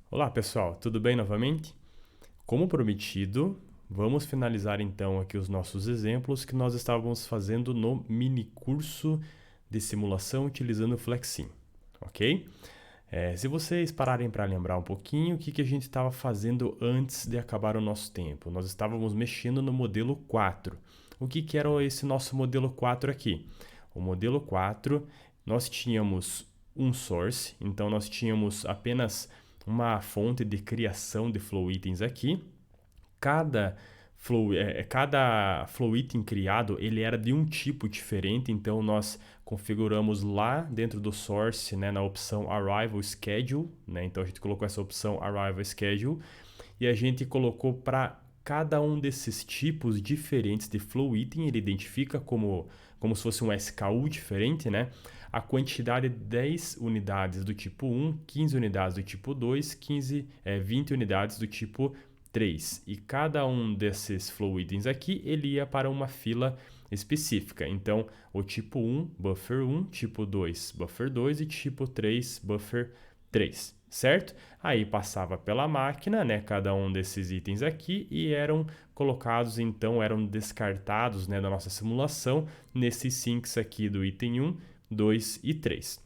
Olá pessoal, tudo bem novamente? Como prometido, vamos finalizar então aqui os nossos exemplos que nós estávamos fazendo no mini curso de simulação utilizando o Flexim, ok? Se vocês pararem para lembrar um pouquinho, o que a gente estava fazendo antes de acabar o nosso tempo? Nós estávamos mexendo no modelo 4. O que era esse nosso modelo 4 aqui? O modelo 4, nós tínhamos um source, então nós tínhamos apenas uma fonte de criação de flow itens aqui. Cada flow item criado ele era de um tipo diferente, então nós configuramos lá dentro do source, né, na opção Arrival Schedule, né, então a gente colocou essa opção Arrival Schedule e a gente colocou para cada um desses tipos diferentes de flow item, ele identifica como se fosse um SKU diferente, né? A quantidade de 10 unidades do tipo 1, 15 unidades do tipo 2, 20 unidades do tipo 3. E cada um desses flow itens aqui, ele ia para uma fila específica. Então, o tipo 1, buffer 1, tipo 2, buffer 2 e tipo 3, buffer 3, certo? Aí passava pela máquina, né, cada um desses itens aqui e eram colocados, então eram descartados, né, da nossa simulação nesses sinks aqui do item 1, 2 e 3.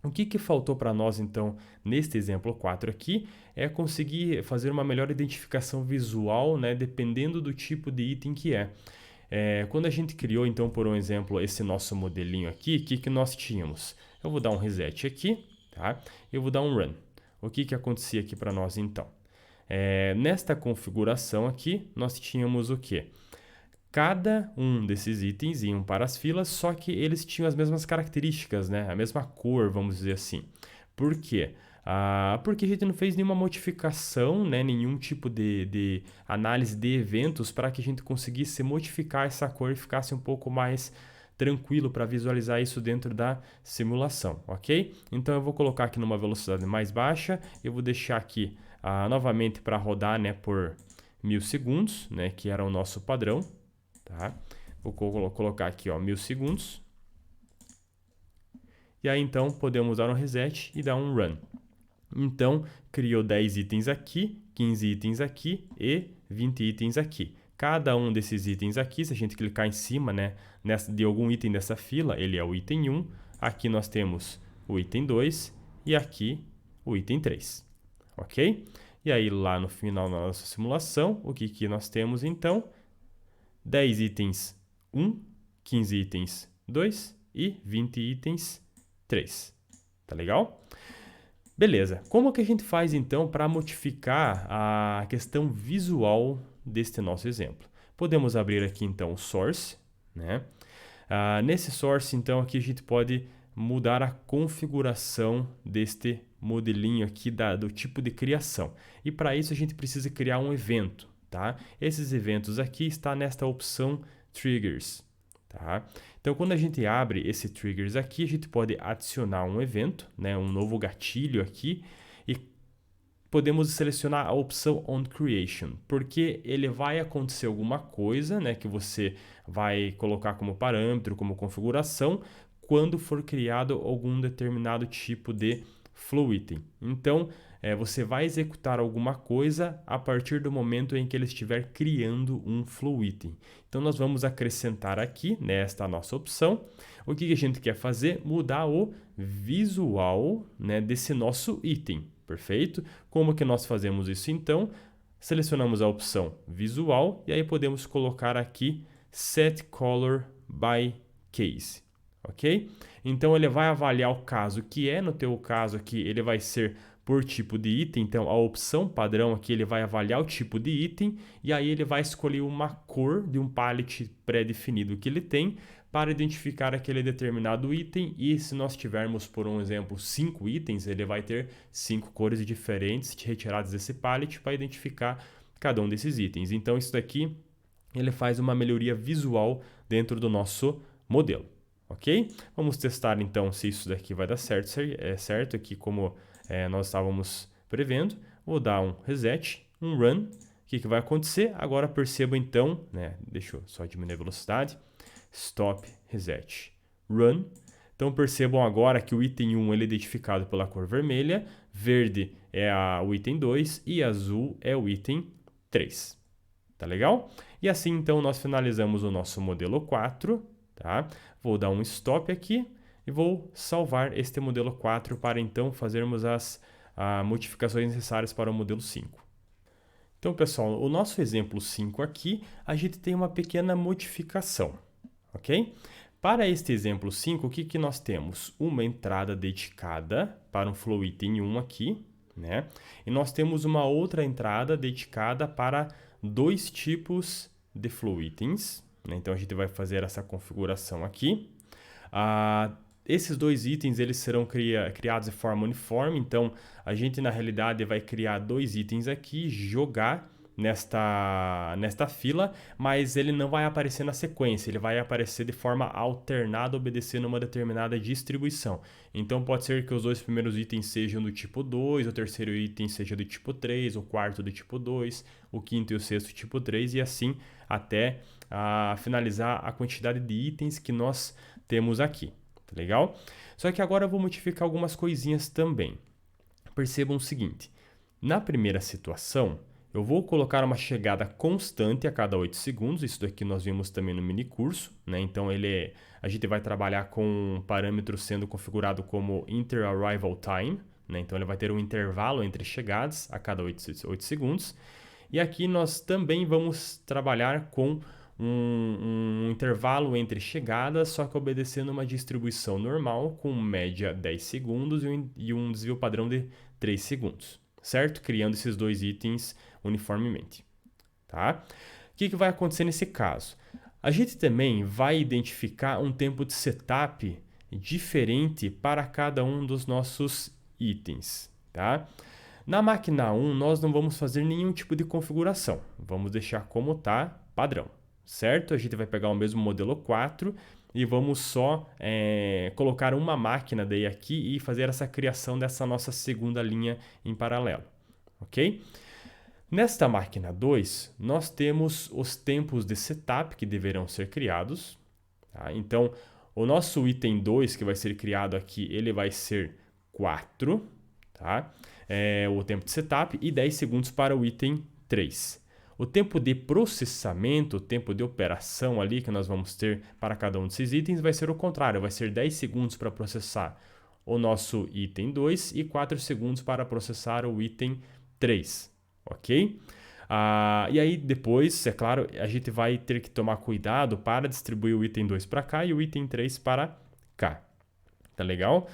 O que faltou para nós, então, neste exemplo 4 aqui, é conseguir fazer uma melhor identificação visual, né, dependendo do tipo de item que é. Quando a gente criou, então, por um exemplo, esse nosso modelinho aqui, o que nós tínhamos? Eu vou dar um reset aqui, tá? Eu vou dar um run. O que acontecia aqui para nós, então? Nesta configuração aqui, nós tínhamos o quê? Cada um desses itens iam para as filas, só que eles tinham as mesmas características, né? A mesma cor, vamos dizer assim. Por quê? Porque a gente não fez nenhuma modificação, né? Nenhum tipo de análise de eventos para que a gente conseguisse modificar essa cor e ficasse um pouco mais tranquilo para visualizar isso dentro da simulação, ok? Então eu vou colocar aqui numa velocidade mais baixa, eu vou deixar aqui novamente para rodar, né, por 1000 segundos, né, que era o nosso padrão. Tá? Vou colocar aqui, ó, 1000 segundos. E aí, então, podemos dar um reset e dar um run. Então, criou 10 itens aqui, 15 itens aqui e 20 itens aqui. Cada um desses itens aqui, se a gente clicar em cima, né, de algum item dessa fila, ele é o item 1. Aqui nós temos o item 2 e aqui o item 3. Ok? E aí, lá no final da nossa simulação, o que nós temos, então? 10 itens 1, 15 itens 2 e 20 itens 3. Tá legal? Beleza. Como que a gente faz então para modificar a questão visual deste nosso exemplo? Podemos abrir aqui então o source, né? Nesse source então aqui a gente pode mudar a configuração deste modelinho aqui do tipo de criação. E para isso a gente precisa criar um evento. Tá? Esses eventos aqui está nesta opção Triggers. Tá? Então, quando a gente abre esse Triggers aqui, a gente pode adicionar um evento, né, um novo gatilho aqui, e podemos selecionar a opção On Creation, porque ele vai acontecer alguma coisa, né, que você vai colocar como parâmetro, como configuração, quando for criado algum determinado tipo de flow item. Então, você vai executar alguma coisa a partir do momento em que ele estiver criando um flow item. Então, nós vamos acrescentar aqui, nesta nossa opção, o que a gente quer fazer? Mudar o visual, né, desse nosso item, perfeito? Como que nós fazemos isso então? Selecionamos a opção visual e aí podemos colocar aqui Set Color by Case, ok? Então ele vai avaliar o caso que é, no teu caso aqui ele vai ser por tipo de item, então a opção padrão aqui ele vai avaliar o tipo de item e aí ele vai escolher uma cor de um palette pré-definido que ele tem para identificar aquele determinado item e se nós tivermos, por um exemplo, 5 itens, ele vai ter 5 cores diferentes retiradas desse palette para identificar cada um desses itens. Então isso daqui ele faz uma melhoria visual dentro do nosso modelo, ok? Vamos testar então se isso daqui vai dar certo, certo aqui como nós estávamos prevendo. Vou dar um reset, um run. O que vai acontecer? Agora perceba então, né? Deixa eu só diminuir a velocidade. Stop, reset, run. Então percebam agora que o item 1 ele é identificado pela cor vermelha, verde é o item 2 e azul é o item 3. Tá legal? E assim, então, nós finalizamos o nosso modelo 4, tá? Vou dar um stop aqui e vou salvar este modelo 4 para, então, fazermos as modificações necessárias para o modelo 5. Então, pessoal, o nosso exemplo 5 aqui, a gente tem uma pequena modificação, ok? Para este exemplo 5, o que nós temos? Uma entrada dedicada para um flow item 1 aqui, né? E nós temos uma outra entrada dedicada para 2 tipos de flow itens, né? Então, a gente vai fazer essa configuração aqui. Esses 2 itens eles serão criados de forma uniforme, então a gente na realidade vai criar 2 itens aqui, jogar nesta fila, mas ele não vai aparecer na sequência, ele vai aparecer de forma alternada, obedecendo uma determinada distribuição. Então pode ser que os 2 primeiros itens sejam do tipo 2, o terceiro item seja do tipo 3, o quarto do tipo 2, o quinto e o sexto tipo 3, e assim até finalizar a quantidade de itens que nós temos aqui. Tá legal? Só que agora eu vou modificar algumas coisinhas também. Percebam o seguinte, na primeira situação, eu vou colocar uma chegada constante a cada 8 segundos, isso daqui nós vimos também no mini curso, né? Então a gente vai trabalhar com um parâmetro sendo configurado como Inter-Arrival Time, né? Então ele vai ter um intervalo entre chegadas a cada 8 segundos. E aqui nós também vamos trabalhar com um intervalo entre chegadas, só que obedecendo uma distribuição normal com média 10 segundos e um desvio padrão de 3 segundos, certo? Criando esses 2 itens uniformemente, tá? O que vai acontecer nesse caso? A gente também vai identificar um tempo de setup diferente para cada um dos nossos itens, tá? Na máquina 1, nós não vamos fazer nenhum tipo de configuração, vamos deixar como tá, padrão. Certo? A gente vai pegar o mesmo modelo 4 e vamos só colocar uma máquina daí aqui e fazer essa criação dessa nossa segunda linha em paralelo, ok? Nesta máquina 2, nós temos os tempos de setup que deverão ser criados, tá? Então, o nosso item 2 que vai ser criado aqui, ele vai ser 4, tá? O tempo de setup e 10 segundos para o item 3. O tempo de processamento, o tempo de operação ali que nós vamos ter para cada um desses itens vai ser o contrário, vai ser 10 segundos para processar o nosso item 2 e 4 segundos para processar o item 3, ok? E aí depois, é claro, a gente vai ter que tomar cuidado para distribuir o item 2 para cá e o item 3 para cá, tá legal?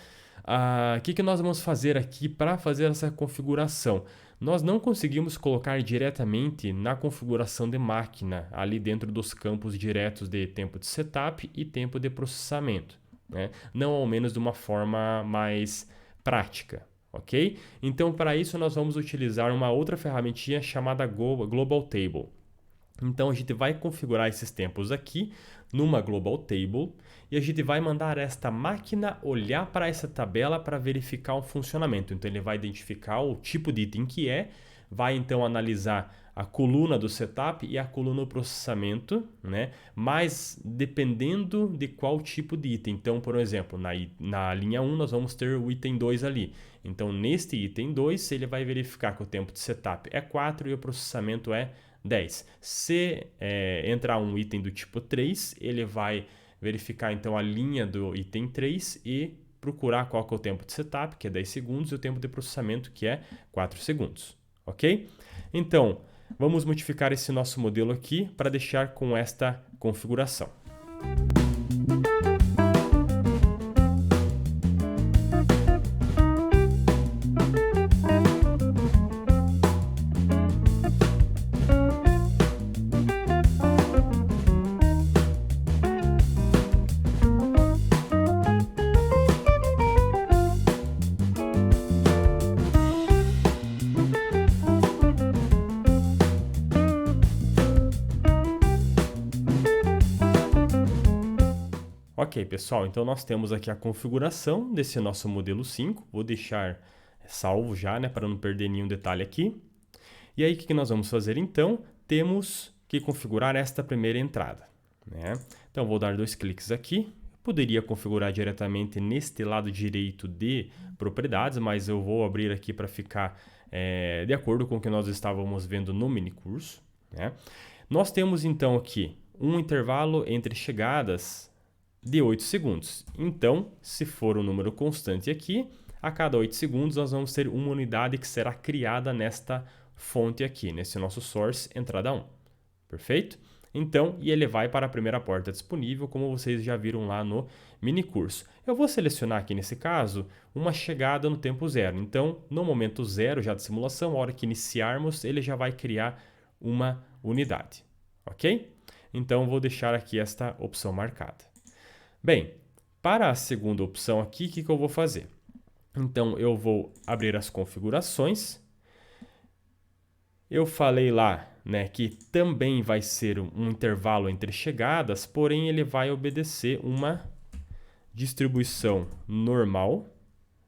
O que nós vamos fazer aqui para fazer essa configuração? Nós não conseguimos colocar diretamente na configuração de máquina, ali dentro dos campos diretos de tempo de setup e tempo de processamento, né? Não ao menos de uma forma mais prática, ok? Então, para isso, nós vamos utilizar uma outra ferramentinha chamada Global Table. Então, a gente vai configurar esses tempos aqui numa Global Table e a gente vai mandar esta máquina olhar para essa tabela para verificar o funcionamento. Então, ele vai identificar o tipo de item que vai então analisar a coluna do setup e a coluna do processamento, né? Mas dependendo de qual tipo de item. Então, por exemplo, na linha 1 nós vamos ter o item 2 ali. Então, neste item 2, ele vai verificar que o tempo de setup é 4 e o processamento é 10. Se entrar um item do tipo 3, ele vai verificar então a linha do item 3 e procurar qual que é o tempo de setup, que é 10 segundos, e o tempo de processamento, que é 4 segundos. Ok? Então, vamos modificar esse nosso modelo aqui para deixar com esta configuração. Ok, pessoal, então nós temos aqui a configuração desse nosso modelo 5. Vou deixar salvo já, né, para não perder nenhum detalhe aqui. E aí, o que nós vamos fazer então? Temos que configurar esta primeira entrada, né? Então, vou dar 2 cliques aqui, Poderia configurar diretamente neste lado direito de propriedades, mas eu vou abrir aqui para ficar de acordo com o que nós estávamos vendo no minicurso, né? Nós temos então aqui um intervalo entre chegadas de 8 segundos. Então, se for um número constante aqui, a cada 8 segundos nós vamos ter uma unidade que será criada nesta fonte aqui, nesse nosso source, entrada 1. Perfeito? Então, e ele vai para a primeira porta disponível, como vocês já viram lá no minicurso. Eu vou selecionar aqui, nesse caso, uma chegada no tempo zero. Então, no momento zero já de simulação, a hora que iniciarmos, ele já vai criar uma unidade. Ok? Então, vou deixar aqui esta opção marcada. Bem, para a segunda opção aqui, o que eu vou fazer? Então, eu vou abrir as configurações. Eu falei lá, né, que também vai ser um intervalo entre chegadas, porém ele vai obedecer uma distribuição normal,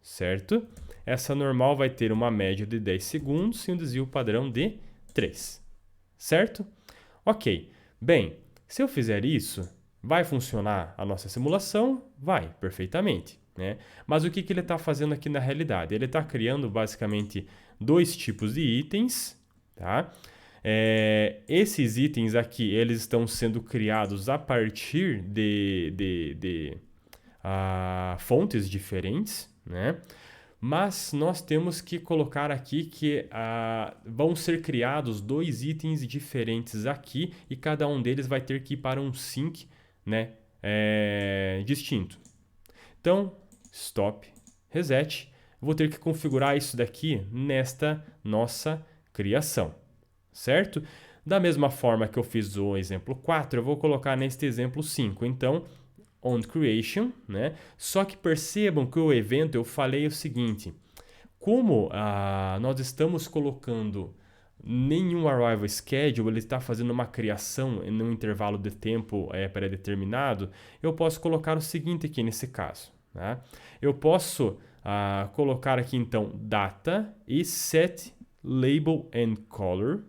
certo? Essa normal vai ter uma média de 10 segundos e um desvio padrão de 3, certo? Ok, bem, se eu fizer isso, vai funcionar a nossa simulação? Vai, perfeitamente, né? Mas o que ele está fazendo aqui na realidade? Ele está criando basicamente dois tipos de itens, tá? Esses itens aqui, eles estão sendo criados a partir de fontes diferentes, né? Mas nós temos que colocar aqui que vão ser criados dois itens diferentes aqui e cada um deles vai ter que ir para um sync, né, distinto. Então, stop, reset. Vou ter que configurar isso daqui nesta nossa criação, certo? Da mesma forma que eu fiz o exemplo 4, eu vou colocar neste exemplo 5. Então, on creation, né? Só que percebam que o evento eu falei o seguinte, como nós estamos colocando nenhum arrival schedule, ele está fazendo uma criação em um intervalo de tempo pré-determinado, eu posso colocar o seguinte aqui nesse caso, tá? Eu posso colocar aqui então data e set label and color,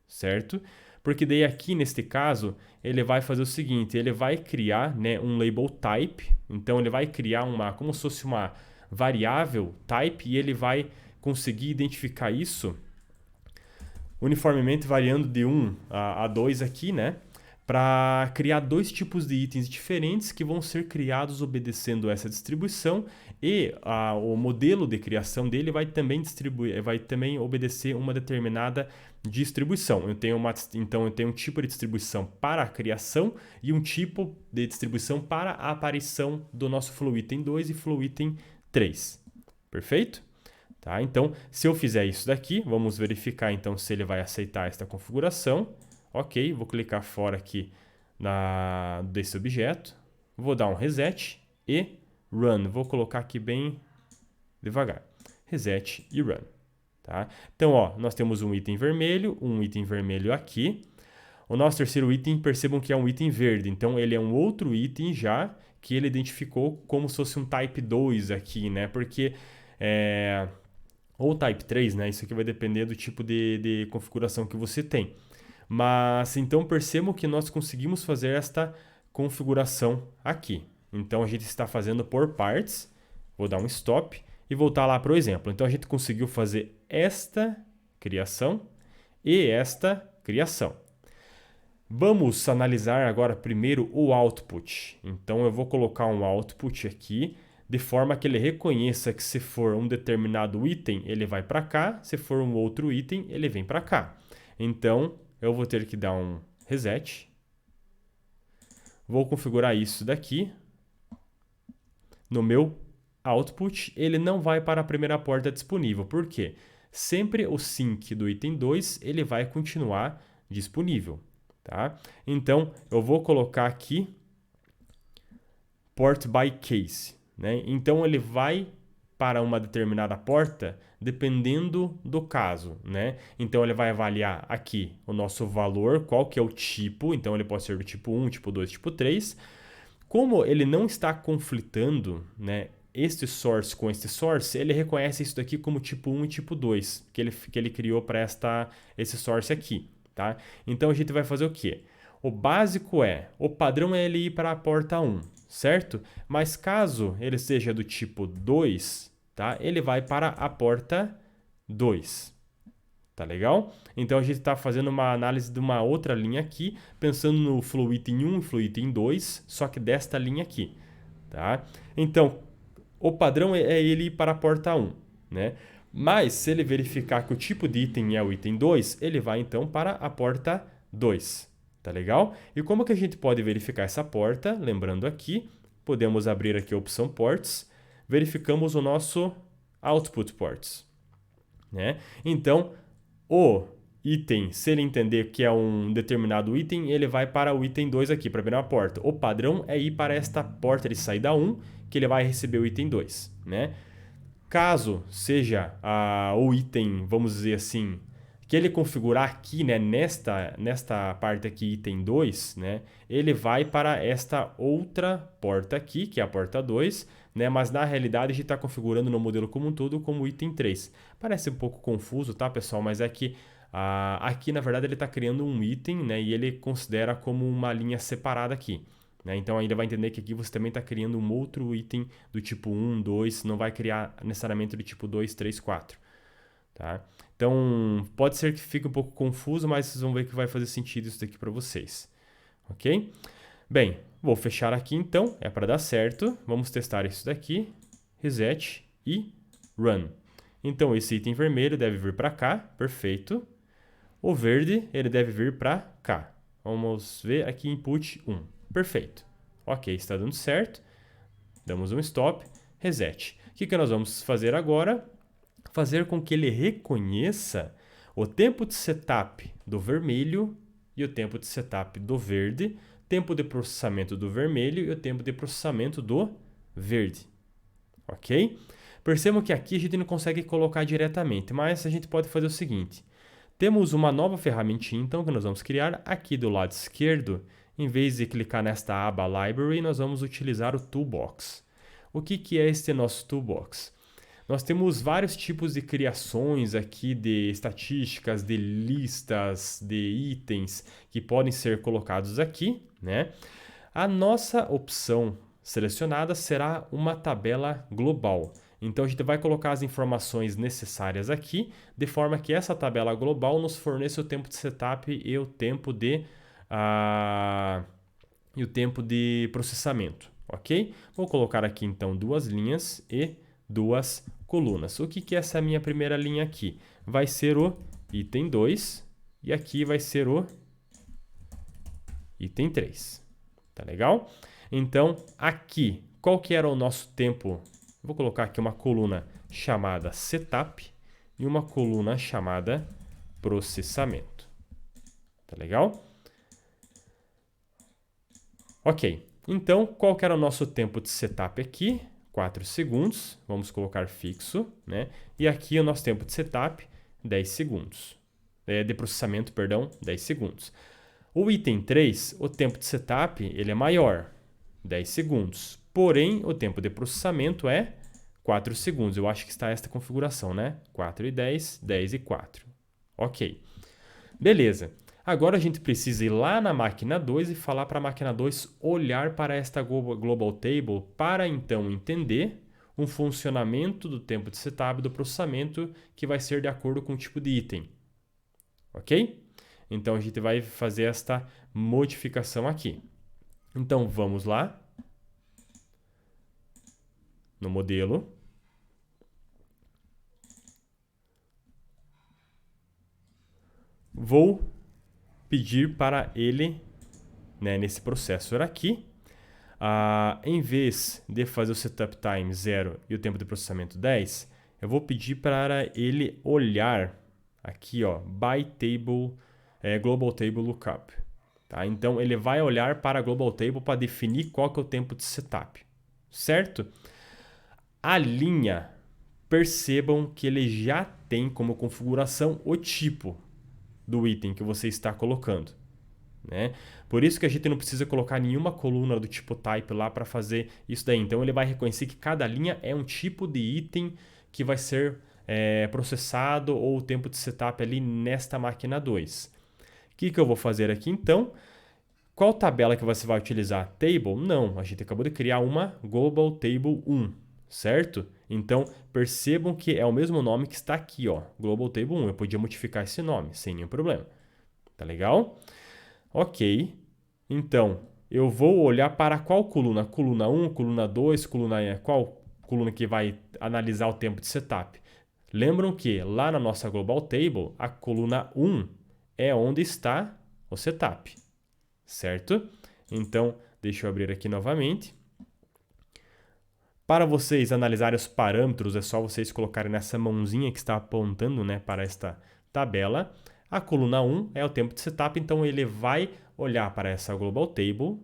certo? Porque daí aqui neste caso ele vai fazer o seguinte, ele vai criar, né, um label type, então ele vai criar como se fosse uma variável type e ele vai conseguir identificar isso uniformemente variando de 1 a 2 aqui, né? Para criar dois tipos de itens diferentes que vão ser criados obedecendo essa distribuição e o modelo de criação dele vai também obedecer uma determinada distribuição. Então eu tenho um tipo de distribuição para a criação e um tipo de distribuição para a aparição do nosso flow item 2 e flow item 3. Perfeito? Tá? Então, se eu fizer isso daqui, vamos verificar então se ele vai aceitar esta configuração. Ok, vou clicar fora aqui desse objeto, vou dar um reset e run. Vou colocar aqui bem devagar. Reset e run. Tá? Então, ó, nós temos um item vermelho aqui. O nosso terceiro item, percebam que é um item verde. Então, ele é um outro item já que ele identificou como se fosse um type 2 aqui, né? Porque ou type 3, né? Isso aqui vai depender do tipo de configuração que você tem. Mas então percebam que nós conseguimos fazer esta configuração aqui. Então a gente está fazendo por partes. Vou dar um stop e voltar lá para o exemplo. Então a gente conseguiu fazer esta criação e esta criação. Vamos analisar agora primeiro o output. Então eu vou colocar um output aqui de forma que ele reconheça que se for um determinado item, ele vai para cá. Se for um outro item, ele vem para cá. Então eu vou ter que dar um reset. Vou configurar isso daqui. No meu output, ele não vai para a primeira porta disponível. Por quê? Sempre o sync do item 2, ele vai continuar disponível. Tá? Então, eu vou colocar aqui port by case, né? Então, ele vai para uma determinada porta dependendo do caso, né? Então ele vai avaliar aqui o nosso valor, qual que é o tipo, então ele pode ser do tipo 1, tipo 2, tipo 3. Como ele não está conflitando, né, este source com este source, ele reconhece isso daqui como tipo 1 e tipo 2, que ele criou para esse source aqui, tá? Então a gente vai fazer o quê? O básico o padrão é ele ir para a porta 1. certo? Mas caso ele seja do tipo 2, tá? Ele vai para a porta 2. Tá legal? Então a gente está fazendo uma análise de uma outra linha aqui, pensando no flow item 1 e flow item 2, só que desta linha aqui. Tá? Então, o padrão é ele ir para a porta 1, né? Mas se ele verificar que o tipo de item é o item 2, ele vai então para a porta 2. Tá legal? E como que a gente pode verificar essa porta? Lembrando aqui, podemos abrir aqui a opção ports, verificamos o nosso output ports, né? Então, o item, se ele entender que é um determinado item, ele vai para o item 2 aqui, para abrir uma porta. O padrão é ir para esta porta de saída 1, que ele vai receber o item 2, né? Caso seja o item, vamos dizer assim, que ele configurar aqui, né, nesta parte aqui, item 2, né, ele vai para esta outra porta aqui, que é a porta 2, né, mas na realidade a gente está configurando no modelo como um todo como item 3. Parece um pouco confuso, tá, pessoal? Mas é que aqui, na verdade, ele está criando um item, né, e ele considera como uma linha separada aqui. Então, ainda vai entender que aqui você também está criando um outro item do tipo 1, 2, não vai criar necessariamente do tipo 2, 3, 4. Tá? Então, pode ser que fique um pouco confuso, mas vocês vão ver que vai fazer sentido isso daqui para vocês. Ok? Bem, vou fechar aqui então, é para dar certo. Vamos testar isso daqui, reset e run. Então, esse item vermelho deve vir para cá, perfeito. O verde, ele deve vir para cá. Vamos ver aqui, input 1. Perfeito. Ok, está dando certo. Damos um stop, reset. O que nós vamos fazer agora? Fazer com que ele reconheça o tempo de setup do vermelho e o tempo de setup do verde, tempo de processamento do vermelho e o tempo de processamento do verde. Ok? Percebam que aqui a gente não consegue colocar diretamente, mas a gente pode fazer o seguinte. Temos uma nova ferramentinha, então, que nós vamos criar aqui do lado esquerdo. Em vez de clicar nesta aba Library, nós vamos utilizar o Toolbox. O que é este nosso Toolbox? Nós temos vários tipos de criações aqui de estatísticas, de listas, de itens que podem ser colocados aqui, né? A nossa opção selecionada será uma tabela global. Então, a gente vai colocar as informações necessárias aqui, de forma que essa tabela global nos forneça o tempo de setup e o tempo de processamento, ok? Vou colocar aqui então duas linhas e duas colunas. O que é essa minha primeira linha aqui? Vai ser o item 2 e aqui vai ser o item 3. Tá legal? Então, aqui, qual que era o nosso tempo? Vou colocar aqui uma coluna chamada setup e uma coluna chamada processamento. Tá legal? Ok, então qual que era o nosso tempo de setup aqui? 4 segundos, vamos colocar fixo, né? E aqui o nosso tempo de setup, 10 segundos. De processamento, perdão, 10 segundos. O item 3, o tempo de setup, ele é maior, 10 segundos. Porém, o tempo de processamento é 4 segundos. Eu acho que está esta configuração, né? 4 e 10, 10 e 4. Ok. Beleza. Agora a gente precisa ir lá na máquina 2 e falar para a máquina 2 olhar para esta Global Table para então entender um funcionamento do tempo de setup do processamento que vai ser de acordo com o tipo de item. Ok? Então a gente vai fazer esta modificação aqui. Então vamos lá no modelo. Vou pedir para ele, né, nesse processor aqui, em vez de fazer o setup time 0 e o tempo de processamento 10, eu vou pedir para ele olhar aqui, ó, by table, global table lookup. Tá? Então ele vai olhar para a global table para definir qual que é o tempo de setup, certo? A linha, percebam que ele já tem como configuração o tipo do item que você está colocando, né? Por isso que a gente não precisa colocar nenhuma coluna do tipo type lá para fazer isso daí. Então ele vai reconhecer que cada linha é um tipo de item que vai ser processado ou o tempo de setup ali nesta máquina 2. O que eu vou fazer aqui então? Qual tabela que você vai utilizar? Table? Não, a gente acabou de criar uma Global Table 1, certo? Então, percebam que é o mesmo nome que está aqui, ó, Global Table 1. Eu podia modificar esse nome, sem nenhum problema. Tá legal? Ok. Então, eu vou olhar para qual coluna? Coluna 1, coluna 2, qual coluna que vai analisar o tempo de setup? Lembram que lá na nossa Global Table, a coluna 1 é onde está o setup, certo? Então, deixa eu abrir aqui novamente. Para vocês analisarem os parâmetros, é só vocês colocarem nessa mãozinha que está apontando, né, para esta tabela. A coluna 1 é o tempo de setup, então ele vai olhar para essa Global Table,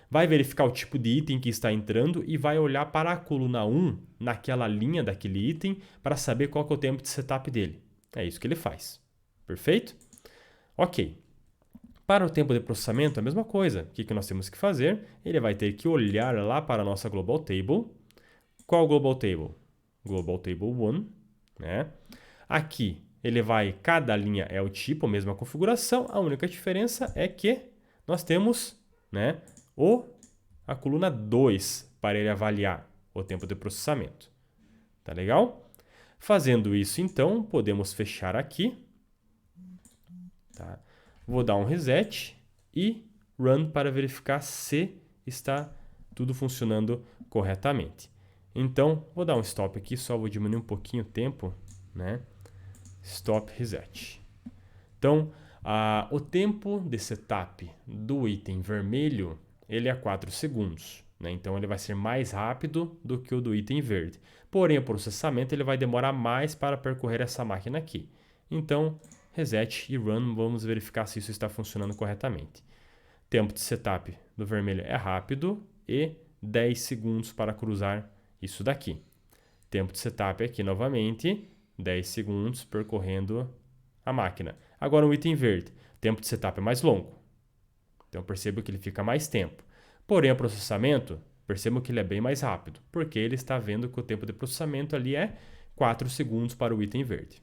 vai verificar o tipo de item que está entrando e vai olhar para a coluna 1, naquela linha daquele item, para saber qual que é o tempo de setup dele. É isso que ele faz. Perfeito? Ok. Para o tempo de processamento, a mesma coisa. O que nós temos que fazer? Ele vai ter que olhar lá para a nossa Global Table. Qual Global Table? Global Table 1, né? Aqui, cada linha é o tipo, a mesma configuração, a única diferença é que nós temos, né, a coluna 2 para ele avaliar o tempo de processamento. Tá legal? Fazendo isso, então, podemos fechar aqui. Tá? Vou dar um reset e run para verificar se está tudo funcionando corretamente. Então, vou dar um stop aqui, só vou diminuir um pouquinho o tempo, né? Stop reset. Então, o tempo de setup do item vermelho, ele é 4 segundos. Né? Então, ele vai ser mais rápido do que o do item verde. Porém, o processamento ele vai demorar mais para percorrer essa máquina aqui. Então, reset e run, vamos verificar se isso está funcionando corretamente. Tempo de setup do vermelho é rápido e 10 segundos para cruzar isso daqui. Tempo de setup aqui novamente, 10 segundos percorrendo a máquina. Agora o item verde, tempo de setup é mais longo. Então percebo que ele fica mais tempo. Porém o processamento, percebo que ele é bem mais rápido, porque ele está vendo que o tempo de processamento ali é 4 segundos para o item verde.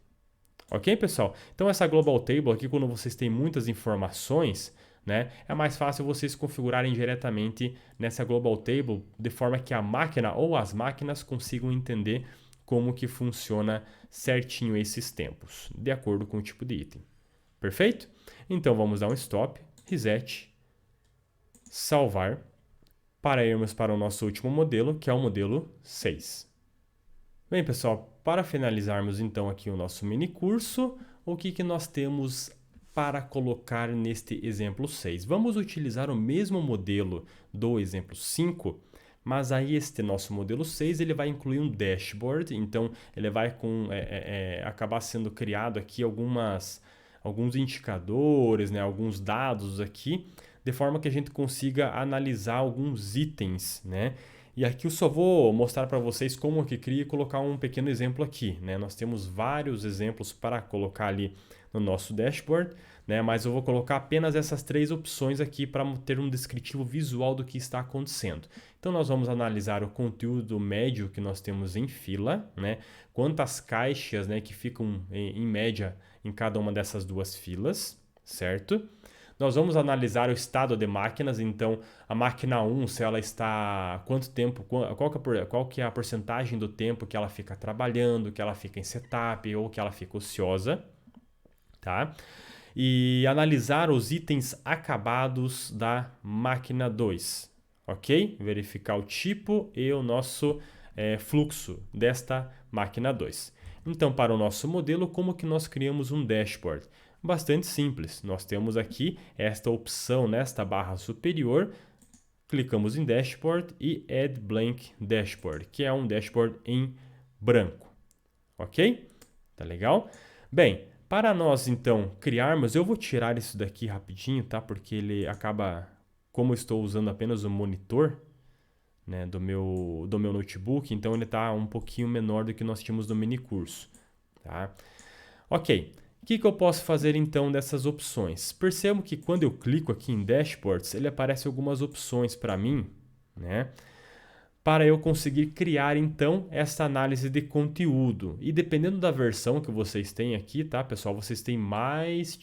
Ok, pessoal? Então essa Global Table aqui, quando vocês têm muitas informações, né, é mais fácil vocês configurarem diretamente nessa Global Table, de forma que a máquina ou as máquinas consigam entender como que funciona certinho esses tempos, de acordo com o tipo de item. Perfeito? Então vamos dar um stop, reset, salvar, para irmos para o nosso último modelo, que é o modelo 6. Bem, pessoal, para finalizarmos então aqui o nosso mini curso, o que nós temos para colocar neste exemplo 6? Vamos utilizar o mesmo modelo do exemplo 5, mas aí este nosso modelo 6 ele vai incluir um dashboard, então ele vai acabar sendo criado aqui alguns indicadores, né, alguns dados aqui, de forma que a gente consiga analisar alguns itens, né? E aqui eu só vou mostrar para vocês como que cria e colocar um pequeno exemplo aqui, né? Nós temos vários exemplos para colocar ali no nosso dashboard, né? Mas eu vou colocar apenas essas 3 opções aqui para ter um descritivo visual do que está acontecendo. Então nós vamos analisar o conteúdo médio que nós temos em fila, né? Quantas caixas, né, que ficam em média em cada uma dessas 2 filas, certo? Nós vamos analisar o estado de máquinas, então a máquina 1, se ela está, quanto tempo, qual que é a porcentagem do tempo que ela fica trabalhando, que ela fica em setup ou que ela fica ociosa, tá? E analisar os itens acabados da máquina 2, ok? Verificar o tipo e o nosso fluxo desta máquina 2. Então, para o nosso modelo, como que nós criamos um dashboard? Bastante simples. Nós temos aqui esta opção nesta barra superior, clicamos em Dashboard e Add Blank Dashboard, que é um dashboard em branco. Ok? Tá legal? Bem, para nós então criarmos, eu vou tirar isso daqui rapidinho, tá? Porque ele acaba, como eu estou usando apenas o monitor, né, do meu notebook, então ele está um pouquinho menor do que nós tínhamos no mini curso, tá? Ok. O que eu posso fazer então dessas opções? Percebo que quando eu clico aqui em Dashboards, ele aparece algumas opções para mim, né? Para eu conseguir criar então essa análise de conteúdo. E dependendo da versão que vocês têm aqui, tá, pessoal? Vocês têm mais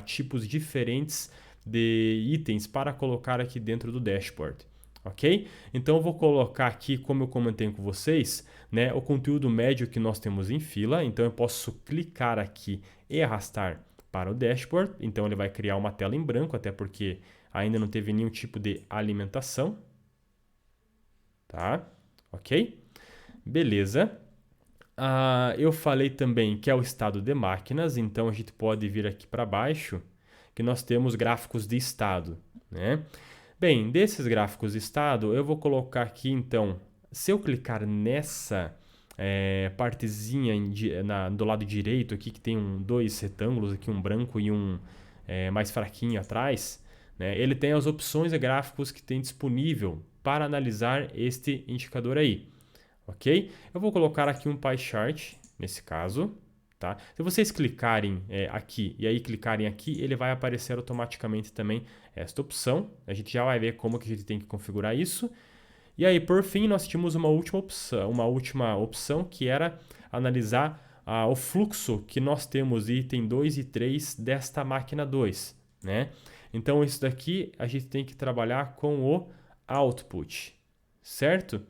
tipos diferentes de itens para colocar aqui dentro do dashboard. Ok? Então eu vou colocar aqui, como eu comentei com vocês, né, o conteúdo médio que nós temos em fila. Então eu posso clicar aqui e arrastar para o dashboard. Então ele vai criar uma tela em branco, até porque ainda não teve nenhum tipo de alimentação. Tá? Ok? Beleza. Eu falei também que é o estado de máquinas, então a gente pode vir aqui para baixo, que nós temos gráficos de estado, né? Bem, desses gráficos de estado, eu vou colocar aqui, então, se eu clicar nessa partezinha do lado direito aqui, que tem dois retângulos aqui, um branco e um mais fraquinho atrás, né? Ele tem as opções de gráficos que tem disponível para analisar este indicador aí. Ok? Eu vou colocar aqui um pie chart, nesse caso. Tá? Se vocês clicarem aqui e aí clicarem aqui, ele vai aparecer automaticamente também esta opção. A gente já vai ver como que a gente tem que configurar isso. E aí, por fim, nós tínhamos uma última opção que era analisar o fluxo que nós temos de item 2 e 3 desta máquina 2. Né? Então, isso daqui a gente tem que trabalhar com o output, certo?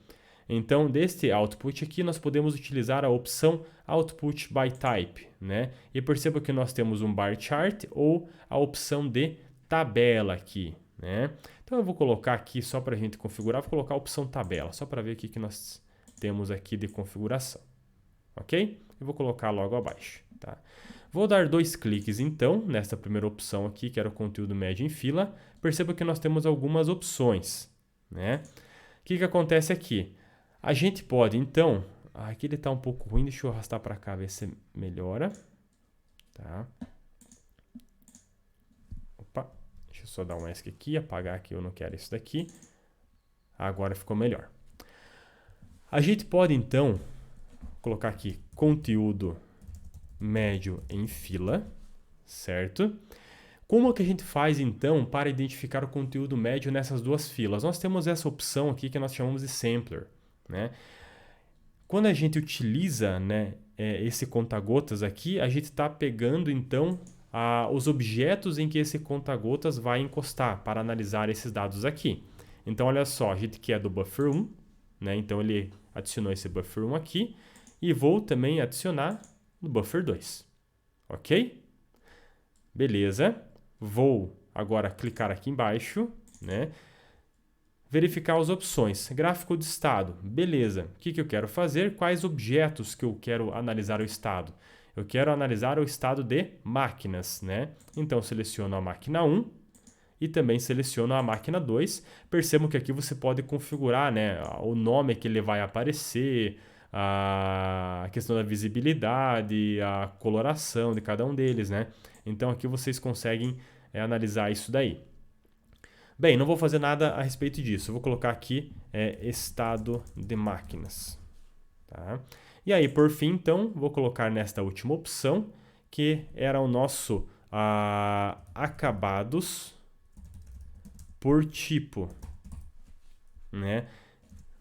Então, deste output aqui, nós podemos utilizar a opção Output by Type, né? E perceba que nós temos um bar chart ou a opção de tabela aqui, né? Então, eu vou colocar aqui, só para a gente configurar, vou colocar a opção tabela, só para ver o que nós temos aqui de configuração, ok? Eu vou colocar logo abaixo, tá? Vou dar 2 cliques, então, nesta primeira opção aqui, que era o conteúdo médio em fila. Perceba que nós temos algumas opções, né? O que acontece aqui? A gente pode, então... Aqui ele está um pouco ruim, deixa eu arrastar para cá, ver se melhora. Tá? Opa, deixa eu só dar um ESC aqui, apagar aqui, eu não quero isso daqui. Agora ficou melhor. A gente pode, então, colocar aqui conteúdo médio em fila, certo? Como que a gente faz, então, para identificar o conteúdo médio nessas duas filas? Nós temos essa opção aqui que nós chamamos de Sampler, né? Quando a gente utiliza, né, esse conta-gotas aqui, a gente está pegando, então, os objetos em que esse conta-gotas vai encostar para analisar esses dados aqui. Então, olha só, a gente quer do buffer 1, né? Então, ele adicionou esse buffer 1 aqui, e vou também adicionar no buffer 2, ok? Beleza. Vou agora clicar aqui embaixo, né? Verificar as opções. Gráfico de estado. Beleza. O que eu quero fazer? Quais objetos que eu quero analisar o estado? Eu quero analisar o estado de máquinas, né? Então, seleciono a máquina 1 e também seleciono a máquina 2. Percebam que aqui você pode configurar, né, o nome que ele vai aparecer, a questão da visibilidade, a coloração de cada um deles, né? Então, aqui vocês conseguem analisar isso daí. Bem, não vou fazer nada a respeito disso. Eu vou colocar aqui estado de máquinas. Tá? E aí, por fim, então, vou colocar nesta última opção, que era o nosso acabados por tipo. Né?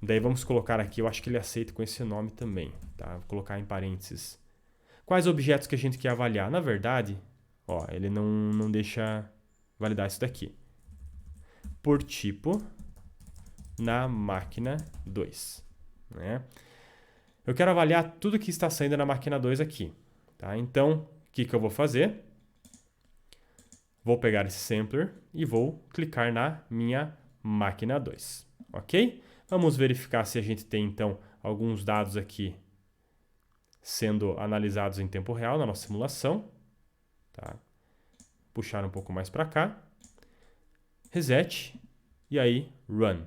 Daí vamos colocar aqui, eu acho que ele aceita com esse nome também. Tá? Vou colocar em parênteses. Quais objetos que a gente quer avaliar? Na verdade, ó, ele não deixa validar isso daqui. Por tipo na máquina 2. Né? Eu quero avaliar tudo que está saindo na máquina 2 aqui. Tá? Então, o que eu vou fazer? Vou pegar esse sampler e vou clicar na minha máquina 2. Ok? Vamos verificar se a gente tem, então, alguns dados aqui sendo analisados em tempo real na nossa simulação. Tá? Puxar um pouco mais para cá. Reset e aí run,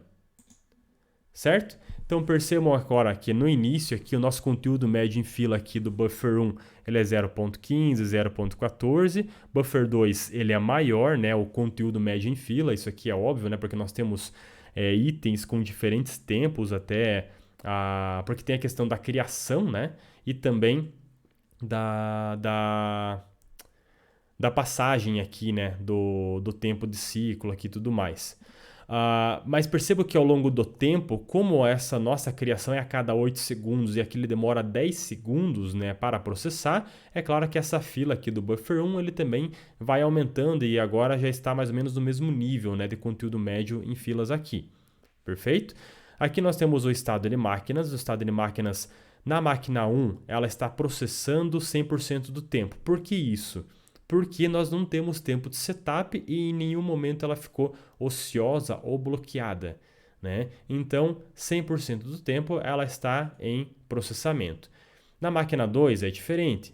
certo? Então percebam agora que no início aqui o nosso conteúdo médio em fila aqui do buffer 1 ele é 0.15, 0.14, buffer 2 ele é maior, né, o conteúdo médio em fila, isso aqui é óbvio, né, porque nós temos itens com diferentes tempos até, porque tem a questão da criação, né, e também da passagem aqui, né, do tempo de ciclo aqui e tudo mais. Mas perceba que ao longo do tempo, como essa nossa criação é a cada 8 segundos e aqui ele demora 10 segundos, né, para processar, é claro que essa fila aqui do buffer 1 ele também vai aumentando e agora já está mais ou menos no mesmo nível, né, de conteúdo médio em filas aqui. Perfeito? Aqui nós temos o estado de máquinas. O estado de máquinas na máquina 1 ela está processando 100% do tempo. Por que isso? Porque nós não temos tempo de setup e em nenhum momento ela ficou ociosa ou bloqueada, né? Então, 100% do tempo ela está em processamento. Na máquina 2 é diferente,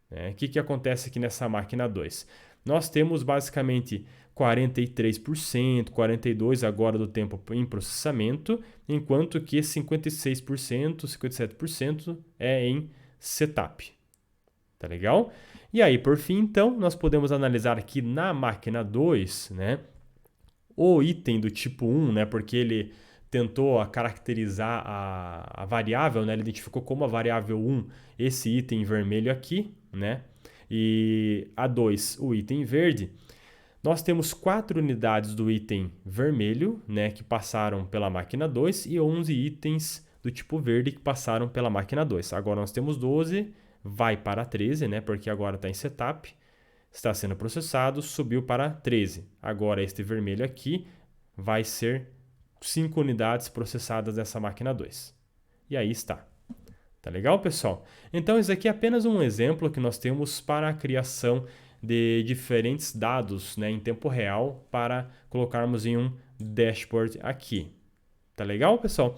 né? O que acontece aqui nessa máquina 2? Nós temos basicamente 43%, 42% agora do tempo em processamento, enquanto que 56%, 57% é em setup. Tá legal? E aí, por fim, então, nós podemos analisar aqui na máquina 2, né, o item do tipo 1, né, porque ele tentou caracterizar a variável, né, ele identificou como a variável 1 esse item vermelho aqui, né, e a 2 o item verde. Nós temos 4 unidades do item vermelho, né, que passaram pela máquina 2 e 11 itens do tipo verde que passaram pela máquina 2. Agora nós temos 12, vai para 13, né, porque agora está em setup, está sendo processado, subiu para 13. Agora este vermelho aqui vai ser 5 unidades processadas nessa máquina 2. E aí está. Tá legal, pessoal? Então, isso aqui é apenas um exemplo que nós temos para a criação de diferentes dados, né, em tempo real para colocarmos em um dashboard aqui. Tá legal, pessoal?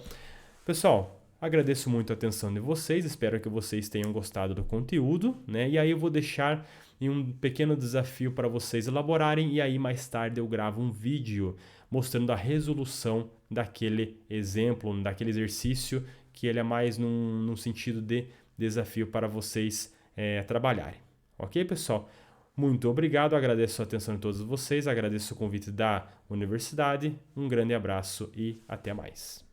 Pessoal, agradeço muito a atenção de vocês, espero que vocês tenham gostado do conteúdo, né? E aí eu vou deixar um pequeno desafio para vocês elaborarem e aí mais tarde eu gravo um vídeo mostrando a resolução daquele exemplo, daquele exercício, que ele é mais num sentido de desafio para vocês trabalharem. Ok, pessoal? Muito obrigado, agradeço a atenção de todos vocês, agradeço o convite da universidade, um grande abraço e até mais.